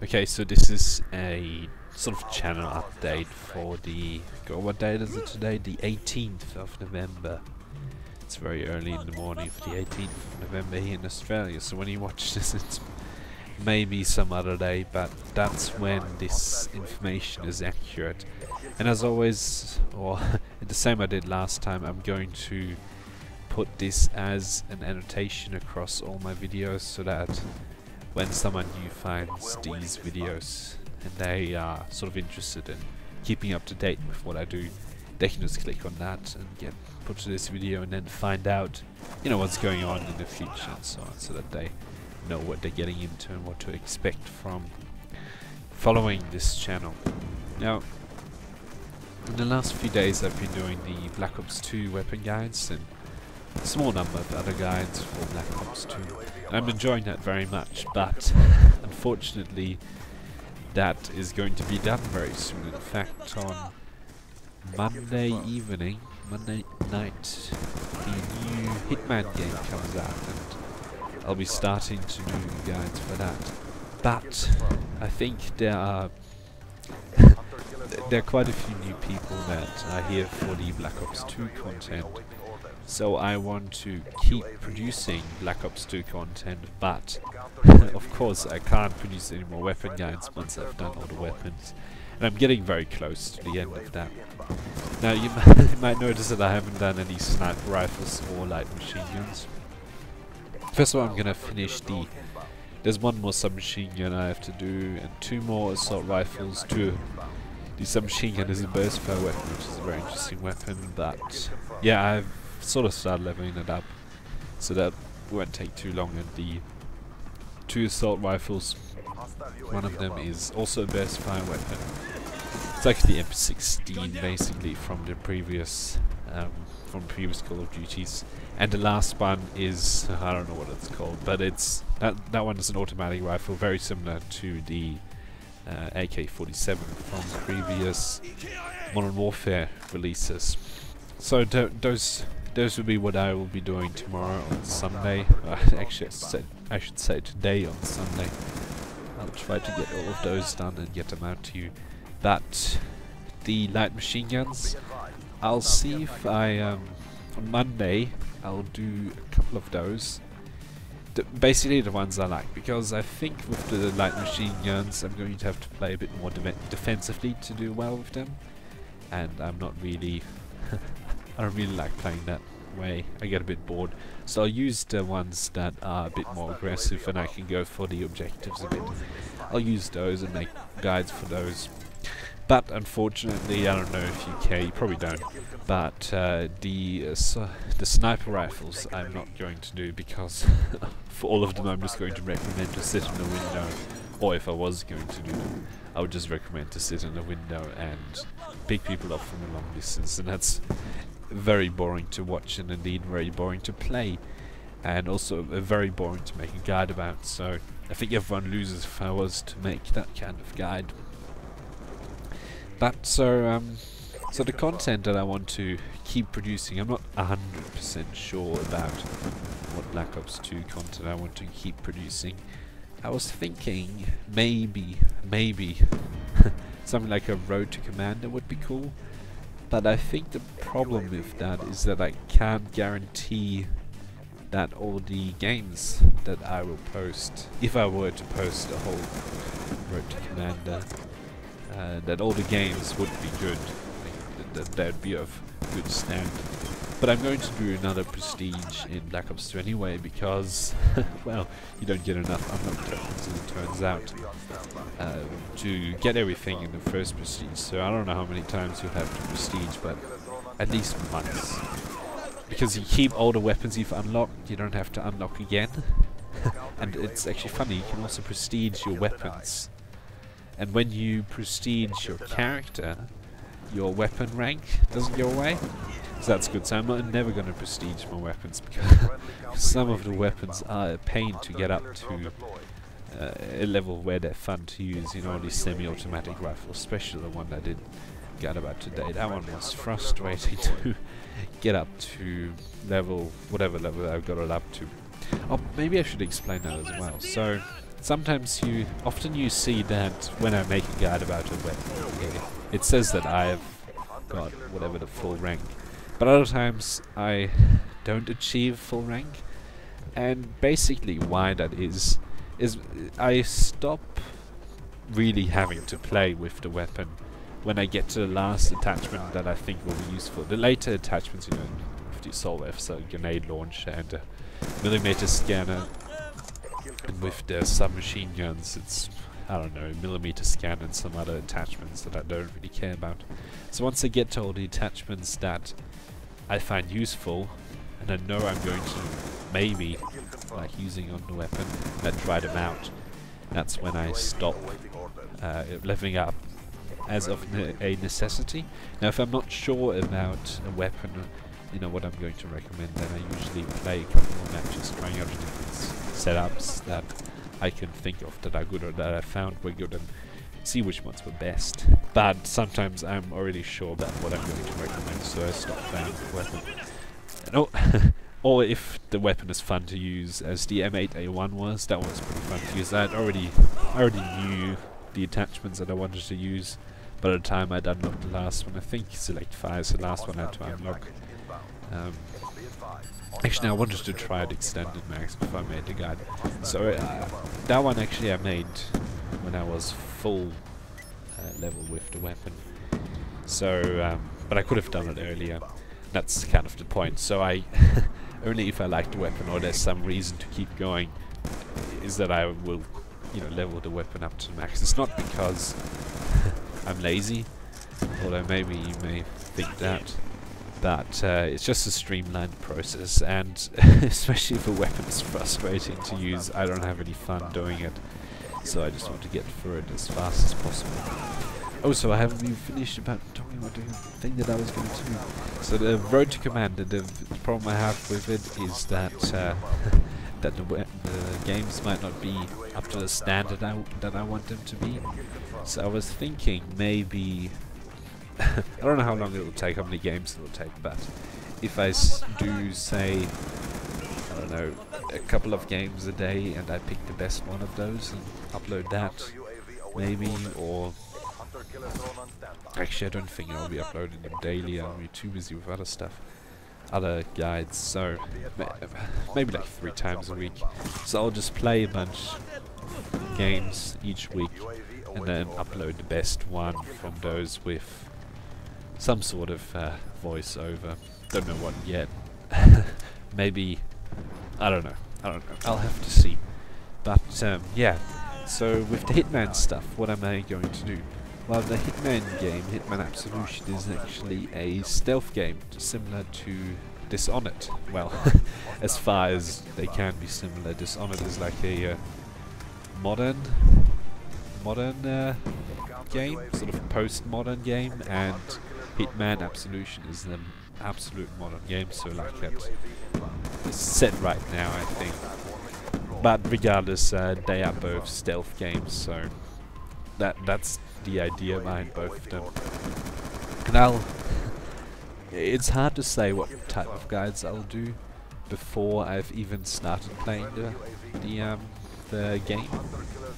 Okay, so this is a sort of channel update for the, what date is it today? The 18th of November. It's very early in the morning for the 18th of November here in Australia, so when you watch this it's maybe some other day, but that's when this information is accurate. And as always, or the same I did last time, I'm going to put this as an annotation across all my videos so that when someone new finds these videos and they are sort of interested in keeping up to date with what I do, they can just click on that and get put to this video and then find out, you know, what's going on in the future and so on, so that they know what they're getting into and what to expect from following this channel. Now, in the last few days I've been doing the Black Ops 2 weapon guides and a small number of other guides for Black Ops 2. I'm enjoying that very much, but unfortunately that is going to be done very soon. In fact, on Monday night, the new Hitman game comes out and I'll be starting to do guides for that. But I think there are quite a few new people that are here for the Black Ops 2 content. So I want to keep producing Black Ops 2 content, but of course I can't produce any more weapon guides once I've done all the weapons. And I'm getting very close to the end of that. Now you might notice that I haven't done any sniper rifles or light machine guns. First of all, I'm gonna finish there's one more submachine gun I have to do and 2 more assault rifles. The submachine gun is a burst fire weapon, which is a very interesting weapon, but yeah, I've sort of started leveling it up so that won't take too long. And the 2 assault rifles, one of them is also a burst fire weapon. It's like the MP16 basically from the previous Call of Duties, and the last one is, I don't know what it's called, but it's that one is an automatic rifle, very similar to the AK-47 from previous Modern Warfare releases. So those will be what I will be doing tomorrow on Sunday. Actually, I should say today on Sunday. I'll try to get all of those done and get them out to you. But the light machine guns, I'll see if I on Monday I'll do a couple of those. Basically the ones I like, because I think with the light machine guns I'm going to have to play a bit more defensively to do well with them, and I'm not really I don't really like playing that way. I get a bit bored, so I'll use the ones that are a bit more aggressive and I can go for the objectives a bit. I'll use those and make guides for those. But unfortunately, I don't know if you care, you probably don't, but the sniper rifles I'm not going to do, because for all of them I'm just going to recommend to sit in the window, or if I was going to do them, I would just recommend to sit in the window and pick people up from a long distance, and that's very boring to watch and indeed very boring to play, and also very boring to make a guide about. So I think everyone loses if I was to make that kind of guide. But so the content that I want to keep producing, I'm not 100% sure about what Black Ops 2 content I want to keep producing. I was thinking maybe something like a Road to Commander would be cool, but I think the problem with that is that I can't guarantee that all the games that I will post, if I were to post a whole Road to Commander, that all the games would be good, that they'd be of good standard. But I'm going to do another Prestige in Black Ops 2 anyway, because, well, you don't get enough unlock tokens, as it turns out, to get everything in the first Prestige. So I don't know how many times you'll have to Prestige, but at least once. Because you keep all the weapons you've unlocked, you don't have to unlock again. And it's actually funny, you can also Prestige your weapons. And when you prestige your character, your weapon rank doesn't go away. So that's good. So I'm never going to prestige my weapons, because some of the weapons are a pain to get up to a level where they're fun to use. You know, these semi-automatic rifles, especially the one I did get about today. That one was frustrating to get up to level, whatever level I got it up to. Oh, maybe I should explain that as well. So often you see that when I make a guide about a weapon, it says that I've got whatever the full rank, but other times I don't achieve full rank, and basically why that is I stop really having to play with the weapon when I get to the last attachment that I think will be useful. The later attachments, you know, with the assault rifle, a grenade launcher and a millimeter scanner, and with the submachine guns it's, I don't know, millimeter scan and some other attachments that I don't really care about. So once I get to all the attachments that I find useful, and I know I'm going to maybe like using on the weapon, and I try them out, that's when I stop leveling up as of a necessity. Now if I'm not sure about a weapon, you know, what I'm going to recommend, then I usually play a couple more matches trying out different setups that I can think of that are good or that I found were good, and see which ones were best. But sometimes I'm already sure about what I'm going to recommend, so I stop playing the weapon. No, or if the weapon is fun to use, as the M8A1 was, that was pretty fun to use. I already knew the attachments that I wanted to use by the time I'd unlocked the last one. I think Select Fire is the last one I had to unlock. Actually, I wanted to try the extended max before I made the guide. So that one actually I made when I was full level with the weapon. So, but I could have done it earlier. That's kind of the point. So I only if I like the weapon or there's some reason to keep going, is that I will, you know, level the weapon up to the max. It's not because I'm lazy, although maybe you may think that. But it's just a streamlined process, and especially if a weapon is frustrating to use, I don't have any fun doing it. So I just want to get through it as fast as possible. Also, I haven't even finished about talking about the thing that I was going to do. So the Road to Commander, the problem I have with it is that that the games might not be up to the standard that I want them to be. So I was thinking maybe I don't know how long it will take, how many games it will take, but if I do, say, I don't know, a couple of games a day, and I pick the best one of those and upload that, maybe, or actually I don't think I'll be uploading them daily. I'll be too busy with other stuff, other guides, so maybe like 3 times a week. So I'll just play a bunch of games each week and then upload the best one from those with some sort of voiceover. Don't know what yet. Maybe, I don't know. I'll have to see. But yeah, so with the Hitman stuff, what am I going to do? Well, the Hitman game, Hitman Absolution, is actually a stealth game similar to Dishonored. Well, as far as they can be similar. Dishonored is like a modern game, sort of post-modern game, and Hitman Absolution is an absolute modern game, so like that it's set right now, I think. But regardless, they are both stealth games, so that's the idea behind both of them. And it's hard to say what type of guides I'll do before I've even started playing the game,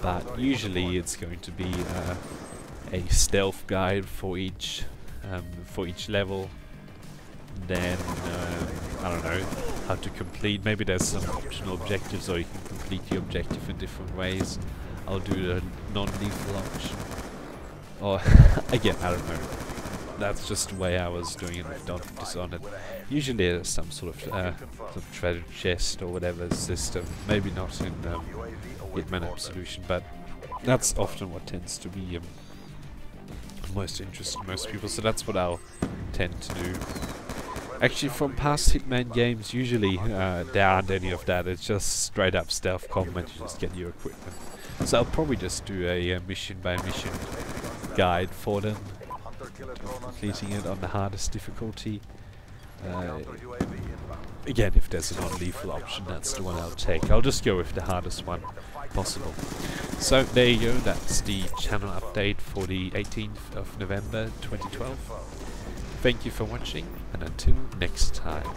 but usually it's going to be a stealth guide for each level. Then I don't know how to complete. Maybe there's some optional objectives, or you can complete the objective in different ways. I'll do the non-lethal option, or again, I don't know. That's just the way I was doing it with Dishonored. Usually there's some sort of treasure chest or whatever system. Maybe not in Hitman Absolution, but that's often what tends to be most interesting to most people. So that's what I'll tend to do. Actually, from past Hitman games, usually there aren't any of that. It's just straight up stealth combat. You just get your equipment. So I'll probably just do a mission by mission guide for them, completing it on the hardest difficulty. Again, if there's a non-lethal option, that's the one I'll take. I'll just go with the hardest one possible. So there you go, that's the channel update for the 18th of November 2012. Thank you for watching, and until next time.